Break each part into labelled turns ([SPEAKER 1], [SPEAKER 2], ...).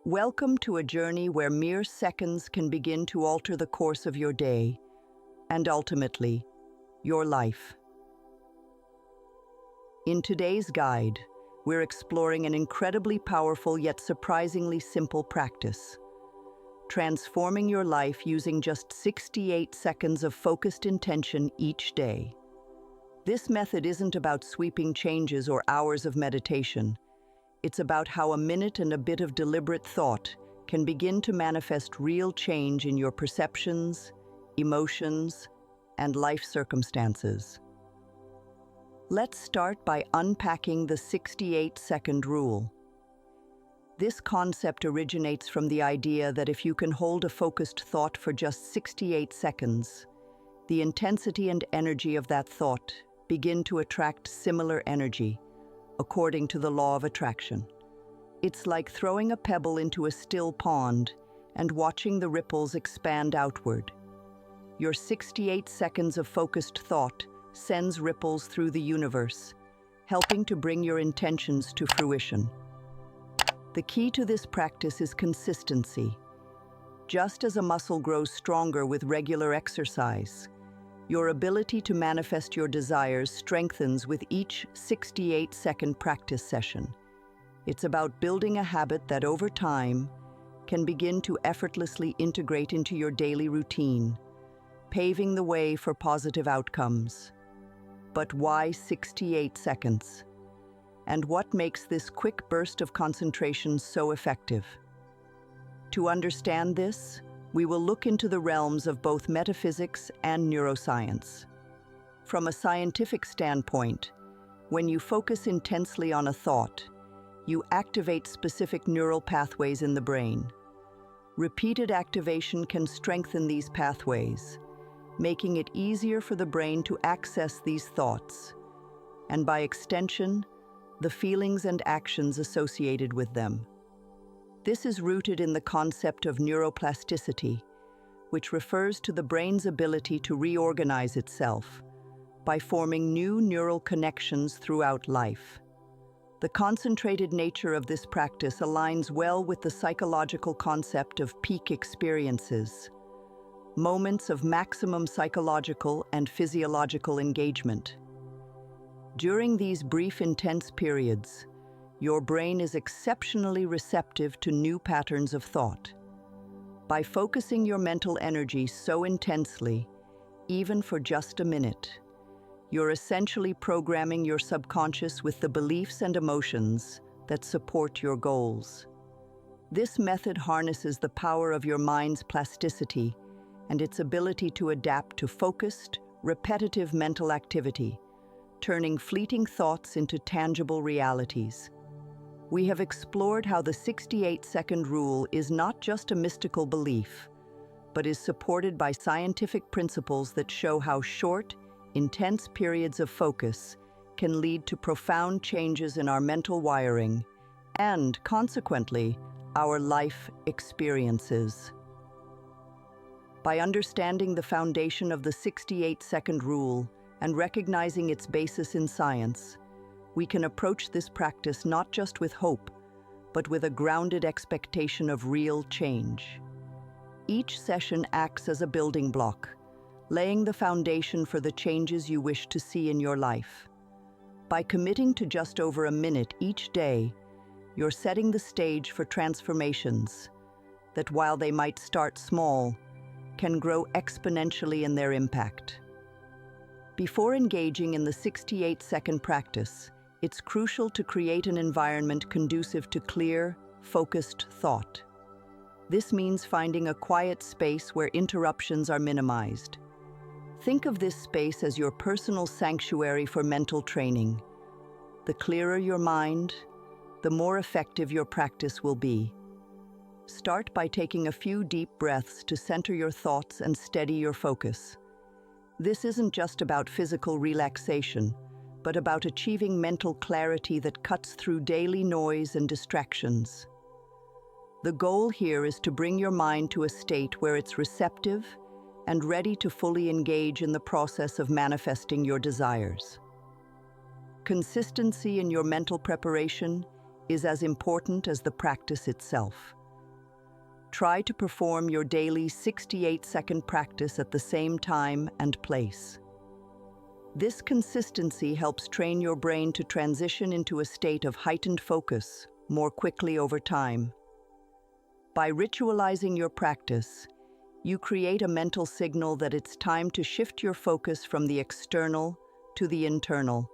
[SPEAKER 1] Welcome to a journey where mere seconds can begin to alter the course of your day and ultimately, your life. In today's guide, we're exploring an incredibly powerful yet surprisingly simple practice. Transforming your life using just 68 seconds of focused intention each day. This method isn't about sweeping changes or hours of meditation. It's about how a minute and a bit of deliberate thought can begin to manifest real change in your perceptions, emotions, and life circumstances. Let's start by unpacking the 68-second rule. This concept originates from the idea that if you can hold a focused thought for just 68 seconds, the intensity and energy of that thought begin to attract similar energy, according to the law of attraction. It's like throwing a pebble into a still pond and watching the ripples expand outward. Your 68 seconds of focused thought sends ripples through the universe, helping to bring your intentions to fruition. The key to this practice is consistency. Just as a muscle grows stronger with regular exercise, your ability to manifest your desires strengthens with each 68-second practice session. It's about building a habit that over time can begin to effortlessly integrate into your daily routine, paving the way for positive outcomes. But why 68 seconds? And what makes this quick burst of concentration so effective? To understand this, we will look into the realms of both metaphysics and neuroscience. From a scientific standpoint, when you focus intensely on a thought, you activate specific neural pathways in the brain. Repeated activation can strengthen these pathways, making it easier for the brain to access these thoughts, and by extension, the feelings and actions associated with them. This is rooted in the concept of neuroplasticity, which refers to the brain's ability to reorganize itself by forming new neural connections throughout life. The concentrated nature of this practice aligns well with the psychological concept of peak experiences, moments of maximum psychological and physiological engagement. During these brief, intense periods, your brain is exceptionally receptive to new patterns of thought. By focusing your mental energy so intensely, even for just a minute, you're essentially programming your subconscious with the beliefs and emotions that support your goals. This method harnesses the power of your mind's plasticity and its ability to adapt to focused, repetitive mental activity, turning fleeting thoughts into tangible realities. We have explored how the 68-second rule is not just a mystical belief, but is supported by scientific principles that show how short, intense periods of focus can lead to profound changes in our mental wiring and, consequently, our life experiences. By understanding the foundation of the 68-second rule and recognizing its basis in science, we can approach this practice not just with hope, but with a grounded expectation of real change. Each session acts as a building block, laying the foundation for the changes you wish to see in your life. By committing to just over a minute each day, you're setting the stage for transformations that, while they might start small, can grow exponentially in their impact. Before engaging in the 68-second practice, it's crucial to create an environment conducive to clear, focused thought. This means finding a quiet space where interruptions are minimized. Think of this space as your personal sanctuary for mental training. The clearer your mind, the more effective your practice will be. Start by taking a few deep breaths to center your thoughts and steady your focus. This isn't just about physical relaxation, but about achieving mental clarity that cuts through daily noise and distractions. The goal here is to bring your mind to a state where it's receptive and ready to fully engage in the process of manifesting your desires. Consistency in your mental preparation is as important as the practice itself. Try to perform your daily 68-second practice at the same time and place. This consistency helps train your brain to transition into a state of heightened focus more quickly over time. By ritualizing your practice, you create a mental signal that it's time to shift your focus from the external to the internal,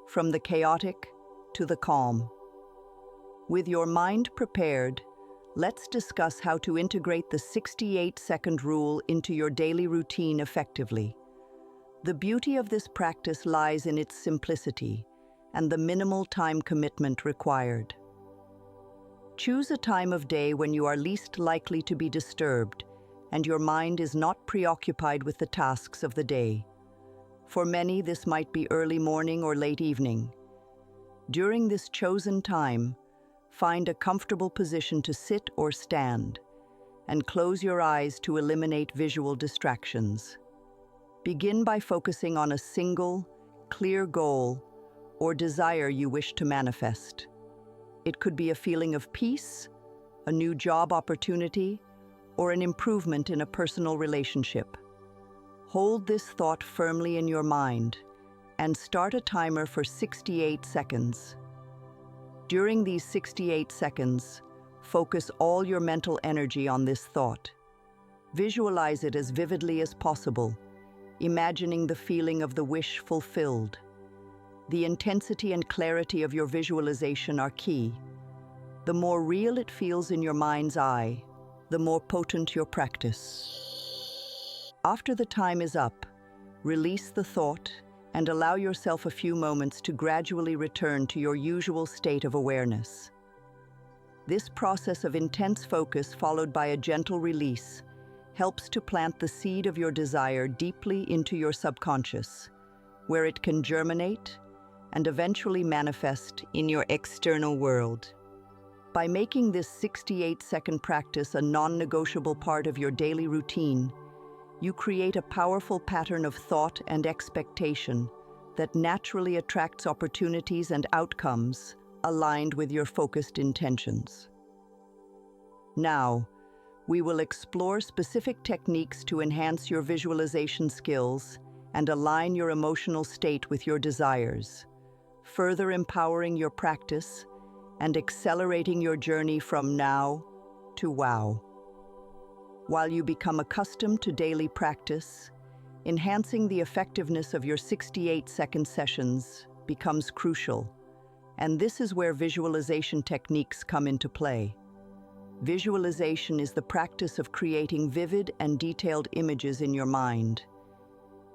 [SPEAKER 1] from the chaotic to the calm. With your mind prepared, let's discuss how to integrate the 68-second rule into your daily routine effectively. The beauty of this practice lies in its simplicity and the minimal time commitment required. Choose a time of day when you are least likely to be disturbed and your mind is not preoccupied with the tasks of the day. For many, this might be early morning or late evening. During this chosen time, find a comfortable position to sit or stand, and close your eyes to eliminate visual distractions. Begin by focusing on a single, clear goal or desire you wish to manifest. It could be a feeling of peace, a new job opportunity, or an improvement in a personal relationship. Hold this thought firmly in your mind and start a timer for 68 seconds. During these 68 seconds, focus all your mental energy on this thought. Visualize it as vividly as possible, imagining the feeling of the wish fulfilled. The intensity and clarity of your visualization are key. The more real it feels in your mind's eye, the more potent your practice. After the time is up, release the thought and allow yourself a few moments to gradually return to your usual state of awareness. This process of intense focus followed by a gentle release helps to plant the seed of your desire deeply into your subconscious, where it can germinate and eventually manifest in your external world. By making this 68-second practice a non-negotiable part of your daily routine, you create a powerful pattern of thought and expectation that naturally attracts opportunities and outcomes aligned with your focused intentions. Now, we will explore specific techniques to enhance your visualization skills and align your emotional state with your desires, further empowering your practice and accelerating your journey from now to wow. While you become accustomed to daily practice, enhancing the effectiveness of your 68-second sessions becomes crucial, and this is where visualization techniques come into play. Visualization is the practice of creating vivid and detailed images in your mind,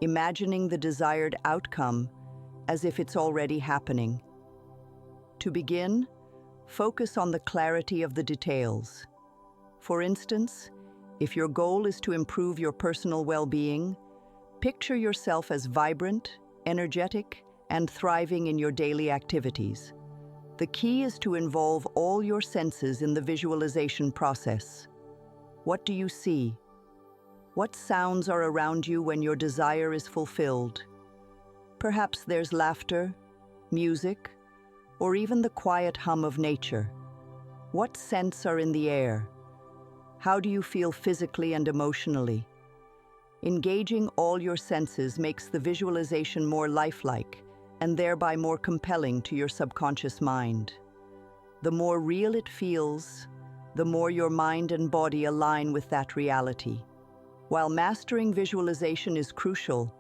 [SPEAKER 1] imagining the desired outcome as if it's already happening. To begin, focus on the clarity of the details. For instance, if your goal is to improve your personal well-being, picture yourself as vibrant, energetic, and thriving in your daily activities. The key is to involve all your senses in the visualization process. What do you see? What sounds are around you when your desire is fulfilled? Perhaps there's laughter, music, or even the quiet hum of nature. What scents are in the air? How do you feel physically and emotionally? Engaging all your senses makes the visualization more lifelike and thereby more compelling to your subconscious mind. The more real it feels, the more your mind and body align with that reality. While mastering visualization is crucial,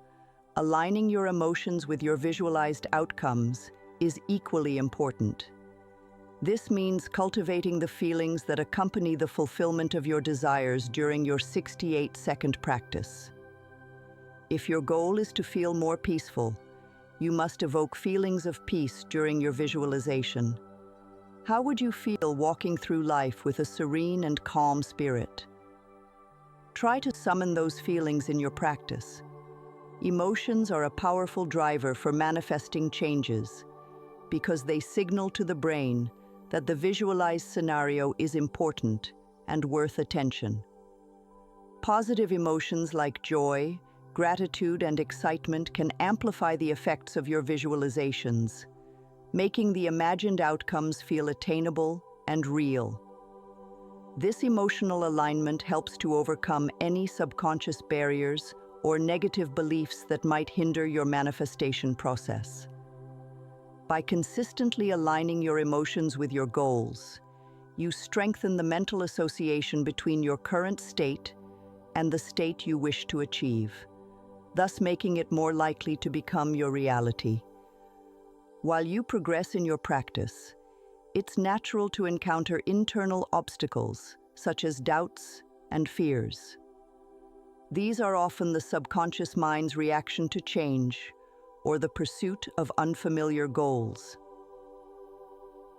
[SPEAKER 1] aligning your emotions with your visualized outcomes is equally important. This means cultivating the feelings that accompany the fulfillment of your desires during your 68-second practice. If your goal is to feel more peaceful, you must evoke feelings of peace during your visualization. How would you feel walking through life with a serene and calm spirit? Try to summon those feelings in your practice. Emotions are a powerful driver for manifesting changes because they signal to the brain that the visualized scenario is important and worth attention. Positive emotions like joy, gratitude, and excitement can amplify the effects of your visualizations, making the imagined outcomes feel attainable and real. This emotional alignment helps to overcome any subconscious barriers or negative beliefs that might hinder your manifestation process. By consistently aligning your emotions with your goals, you strengthen the mental association between your current state and the state you wish to achieve, thus making it more likely to become your reality. While you progress in your practice, it's natural to encounter internal obstacles, such as doubts and fears. These are often the subconscious mind's reaction to change or the pursuit of unfamiliar goals.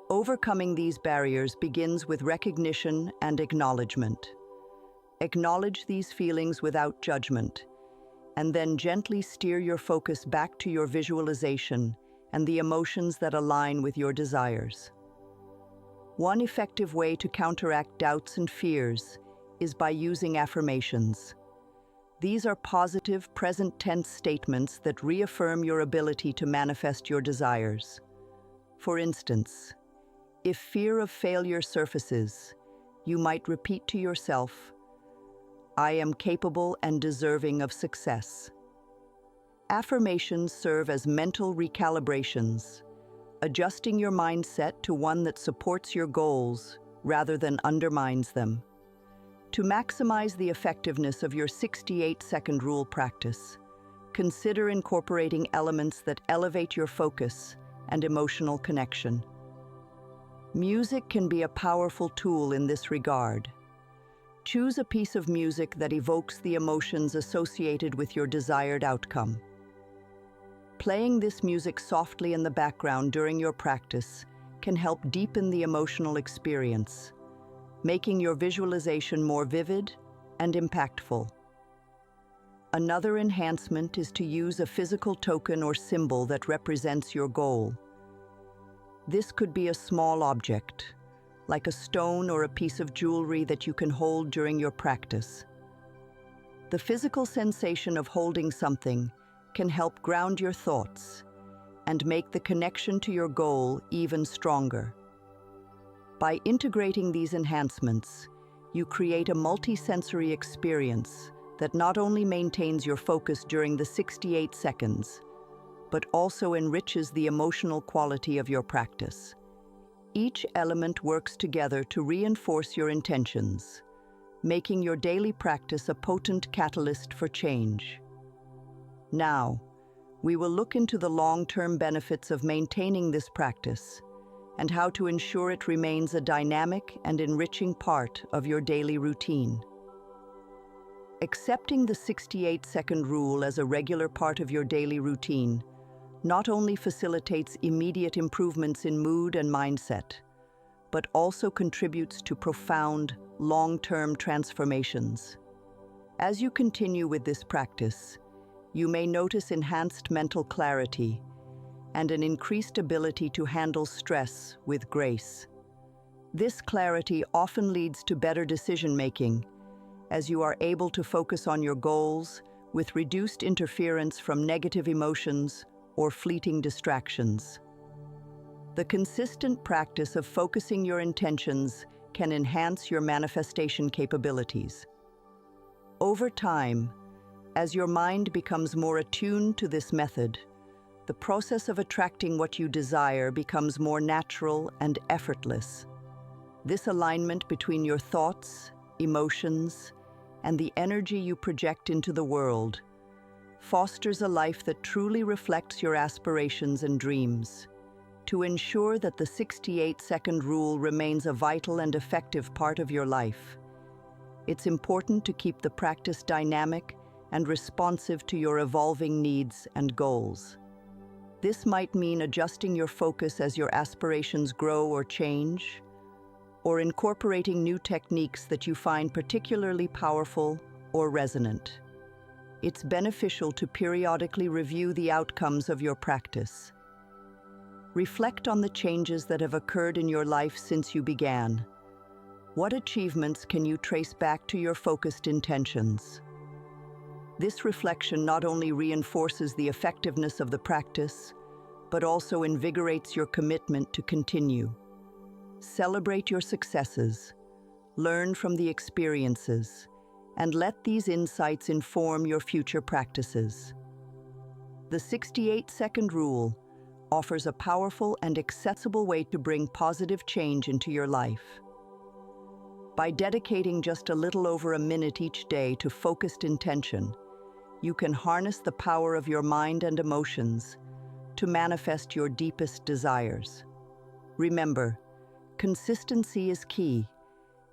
[SPEAKER 1] Overcoming these barriers begins with recognition and acknowledgement. Acknowledge these feelings without judgment, and then gently steer your focus back to your visualization and the emotions that align with your desires. One effective way to counteract doubts and fears is by using affirmations. These are positive, present tense statements that reaffirm your ability to manifest your desires. For instance, if fear of failure surfaces, you might repeat to yourself, "I am capable and deserving of success." Affirmations serve as mental recalibrations, adjusting your mindset to one that supports your goals rather than undermines them. To maximize the effectiveness of your 68-second rule practice, consider incorporating elements that elevate your focus and emotional connection. Music can be a powerful tool in this regard. Choose a piece of music that evokes the emotions associated with your desired outcome. Playing this music softly in the background during your practice can help deepen the emotional experience, making your visualization more vivid and impactful. Another enhancement is to use a physical token or symbol that represents your goal. This could be a small object, like a stone or a piece of jewelry that you can hold during your practice. The physical sensation of holding something can help ground your thoughts and make the connection to your goal even stronger. By integrating these enhancements, you create a multi-sensory experience that not only maintains your focus during the 68 seconds, but also enriches the emotional quality of your practice. Each element works together to reinforce your intentions, making your daily practice a potent catalyst for change. Now, we will look into the long-term benefits of maintaining this practice and how to ensure it remains a dynamic and enriching part of your daily routine. Accepting the 68-second rule as a regular part of your daily routine not only facilitates immediate improvements in mood and mindset, but also contributes to profound, long-term transformations. As you continue with this practice, you may notice enhanced mental clarity and an increased ability to handle stress with grace. This clarity often leads to better decision-making, as you are able to focus on your goals with reduced interference from negative emotions or fleeting distractions. The consistent practice of focusing your intentions can enhance your manifestation capabilities. Over time, as your mind becomes more attuned to this method, the process of attracting what you desire becomes more natural and effortless. This alignment between your thoughts, emotions, and the energy you project into the world fosters a life that truly reflects your aspirations and dreams. To ensure that the 68-second rule remains a vital and effective part of your life, it's important to keep the practice dynamic and responsive to your evolving needs and goals. This might mean adjusting your focus as your aspirations grow or change, or incorporating new techniques that you find particularly powerful or resonant. It's beneficial to periodically review the outcomes of your practice. Reflect on the changes that have occurred in your life since you began. What achievements can you trace back to your focused intentions? This reflection not only reinforces the effectiveness of the practice, but also invigorates your commitment to continue. Celebrate your successes, learn from the experiences, and let these insights inform your future practices. The 68-second rule offers a powerful and accessible way to bring positive change into your life. By dedicating just a little over a minute each day to focused intention, you can harness the power of your mind and emotions to manifest your deepest desires. Remember, consistency is key,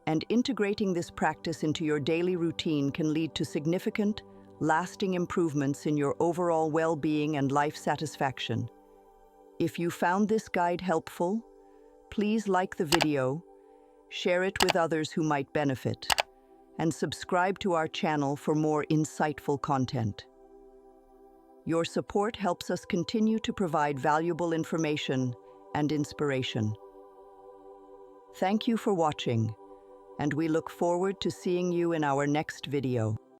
[SPEAKER 1] and integrating this practice into your daily routine can lead to significant, lasting improvements in your overall well-being and life satisfaction. If you found this guide helpful, please like the video, share it with others who might benefit, and subscribe to our channel for more insightful content. Your support helps us continue to provide valuable information and inspiration. Thank you for watching, and we look forward to seeing you in our next video.